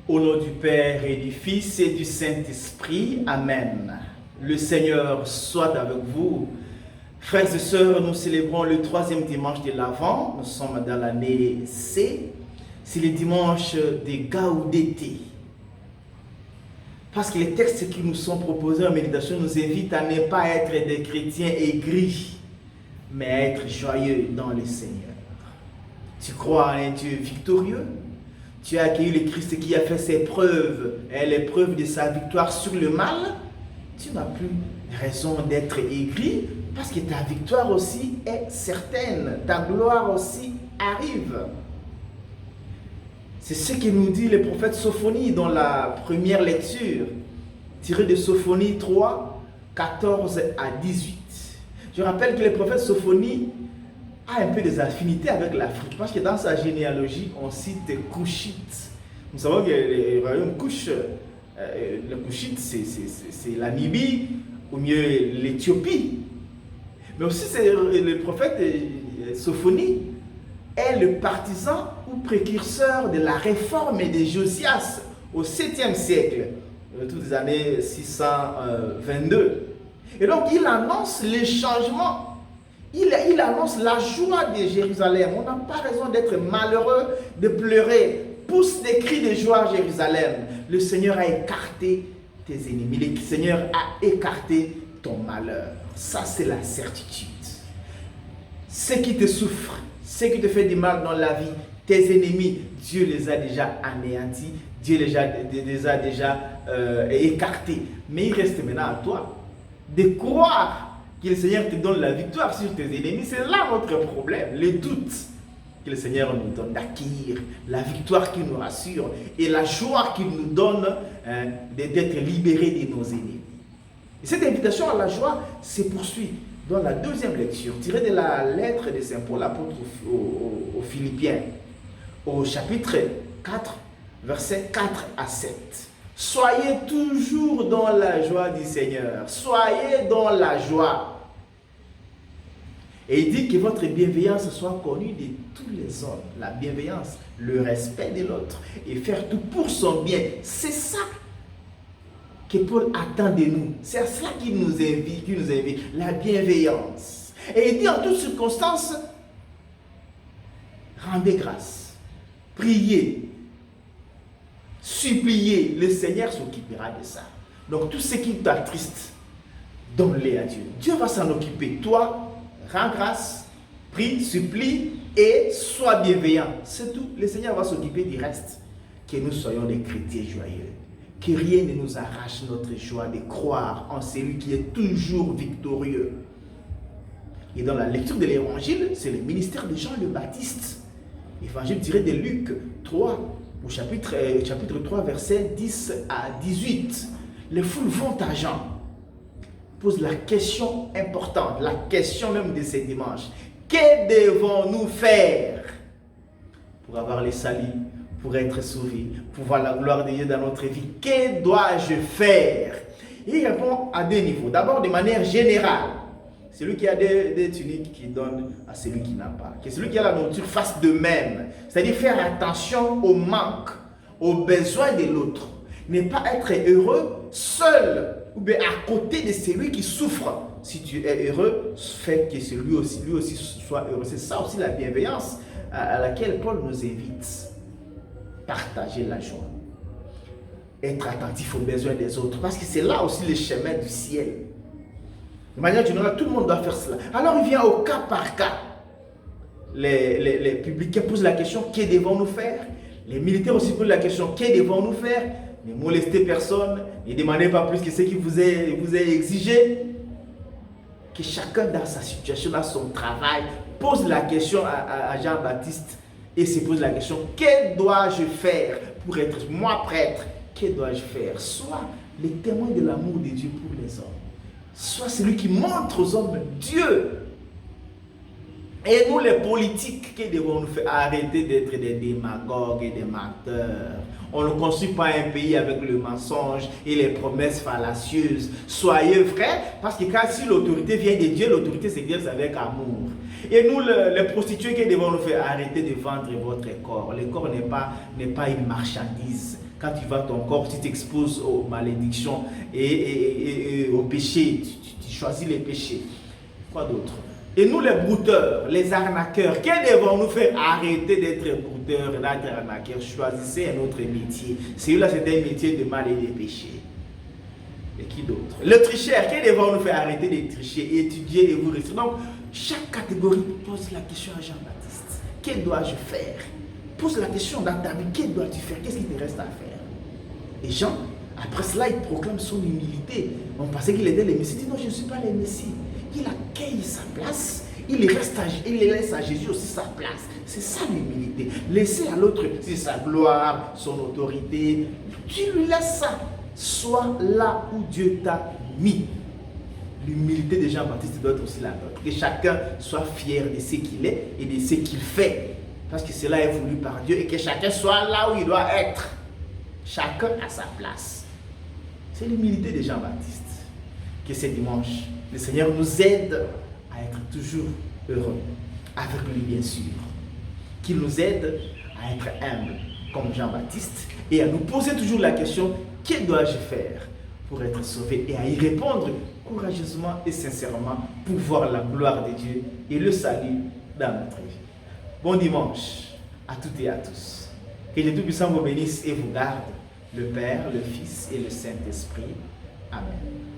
Au nom du Père et du Fils et du Saint-Esprit, Amen. Le Seigneur soit avec vous. Frères et sœurs, nous célébrons le 3e dimanche de l'Avent. Nous sommes dans l'année C. C'est le dimanche des Gaudété. Parce que les textes qui nous sont proposés en méditation nous invitent à ne pas être des chrétiens aigris, mais à être joyeux dans le Seigneur. Tu crois en un Dieu victorieux? Tu as accueilli le Christ qui a fait ses preuves, et les preuves de sa victoire sur le mal. Tu n'as plus raison d'être aigri parce que ta victoire aussi est certaine. Ta gloire aussi arrive. C'est ce que nous dit le prophète Sophonie dans la première lecture, tirée de Sophonie 3, 14 à 18. Je rappelle que le prophète Sophonie a un peu des affinités avec l'Afrique, parce que dans sa généalogie, on cite Couchites. Nous savons que le royaume Couche, le Couchite, c'est la Libye, ou mieux l'Éthiopie. Mais aussi, le prophète Sophonie est le partisan ou précurseur de la réforme de Josias au 7e siècle, toutes les années 622. Et donc, il annonce les changements. Il annonce la joie de Jérusalem. On n'a pas raison d'être malheureux, de pleurer. Pousse des cris de joie à Jérusalem. Le Seigneur a écarté tes ennemis. Le Seigneur a écarté ton malheur. Ça, c'est la certitude. Ce qui te souffre, ce qui te fait du mal dans la vie, tes ennemis, Dieu les a déjà anéantis. Dieu les a déjà écartés. Mais il reste maintenant à toi de croire que le Seigneur te donne la victoire sur tes ennemis. C'est là notre problème, le doute que le Seigneur nous donne d'acquérir, la victoire qu'il nous rassure et la joie qu'il nous donne d'être libérés de nos ennemis. Et cette invitation à la joie se poursuit dans la 2e lecture, tirée de la lettre de Saint Paul, apôtre aux Philippiens, au chapitre 4, versets 4 à 7. Soyez toujours dans la joie du Seigneur. Soyez dans la joie. Et il dit que votre bienveillance soit connue de tous les hommes. La bienveillance, le respect de l'autre et faire tout pour son bien. C'est ça que Paul attend de nous. C'est à cela qu'il nous invite, la bienveillance. Et il dit en toutes circonstances, rendez grâce, priez, suppliez, le Seigneur s'occupera de ça. Donc tout ce qui t'attriste, donne-les à Dieu. Dieu va s'en occuper. Toi, rends grâce, prie, supplie et sois bienveillant. C'est tout. Le Seigneur va s'occuper du reste. Que nous soyons des chrétiens joyeux. Que rien ne nous arrache notre joie de croire en celui qui est toujours victorieux. Et dans la lecture de l'évangile, c'est le ministère de Jean le Baptiste. Évangile tiré de Luc 3, au chapitre 3, versets 10 à 18. Les foules vont à Jean. Pose la question importante, la question même de ce dimanche. Que devons-nous faire pour avoir le salut, pour être sauvés, pour voir la gloire de Dieu dans notre vie? Que dois-je faire? Il répond à 2 niveaux. D'abord, de manière générale, celui qui a des tuniques qui donne à celui qui n'a pas. Que celui qui a la nourriture fasse de même. C'est-à-dire faire attention au manque, aux besoins de l'autre. Ne pas être heureux seul ou bien à côté de celui qui souffre. Si tu es heureux, fais que lui aussi soit heureux. C'est ça aussi la bienveillance à laquelle Paul nous invite. Partager la joie. Être attentif aux besoins des autres. Parce que c'est là aussi le chemin du ciel. De manière générale, tout le monde doit faire cela. Alors il vient au cas par cas. Les publicains posent la question, que devons-nous faire? Les militaires aussi posent la question, que devons-nous faire? Ne molestez personne, ne demandez pas plus que ce qui vous est exigé. Que chacun dans sa situation, dans son travail, pose la question à Jean-Baptiste et se pose la question, que dois-je faire pour être moi prêtre? Que dois-je faire? Sois le témoin de l'amour de Dieu pour les hommes. Sois celui qui montre aux hommes Dieu. Et nous les politiques, que devons-nous faire? Arrêter d'être des démagogues et des menteurs. On ne construit pas un pays avec le mensonge et les promesses fallacieuses. Soyez vrais, parce que si l'autorité vient de Dieu, l'autorité s'exerce avec amour. Et nous, les prostituées, que devons-nous faire? Arrêter de vendre votre corps. Le corps n'est pas une marchandise. Quand tu vas ton corps, tu t'exposes aux malédictions et aux péchés. Tu choisis les péchés. Quoi d'autre? Et nous les brouteurs, les arnaqueurs, que devons-nous faire arrêter d'être brouteurs, d'être arnaqueurs? Choisissez un autre métier. Celui-là, c'est un métier de mal et de péché. Et qui d'autre? Le tricheur, que devons-nous faire arrêter de tricher, étudier et vous rester? Donc, chaque catégorie pose la question à Jean-Baptiste. Que dois-je faire? Pose la question dans ta vie, que dois-tu faire? Qu'est-ce qui te reste à faire? Et Jean, après cela, il proclame son humilité. On pensait qu'il était le Messie. Il dit non, je ne suis pas le Messie. Il accueille sa place, il laisse à Jésus aussi sa place. C'est ça l'humilité. Laisser à l'autre sa gloire, son autorité. Tu lui laisses ça. Sois là où Dieu t'a mis. L'humilité de Jean-Baptiste doit être aussi la nôtre. Que chacun soit fier de ce qu'il est et de ce qu'il fait. Parce que cela est voulu par Dieu et que chacun soit là où il doit être. Chacun à sa place. C'est l'humilité de Jean-Baptiste. Que ce dimanche, le Seigneur nous aide à être toujours heureux. Avec lui, bien sûr. Qu'il nous aide à être humble comme Jean-Baptiste et à nous poser toujours la question, que dois-je faire pour être sauvé? Et à y répondre courageusement et sincèrement pour voir la gloire de Dieu et le salut dans notre vie. Bon dimanche à toutes et à tous. Que Dieu Tout-Puissant vous bénisse et vous garde, le Père, le Fils et le Saint-Esprit. Amen.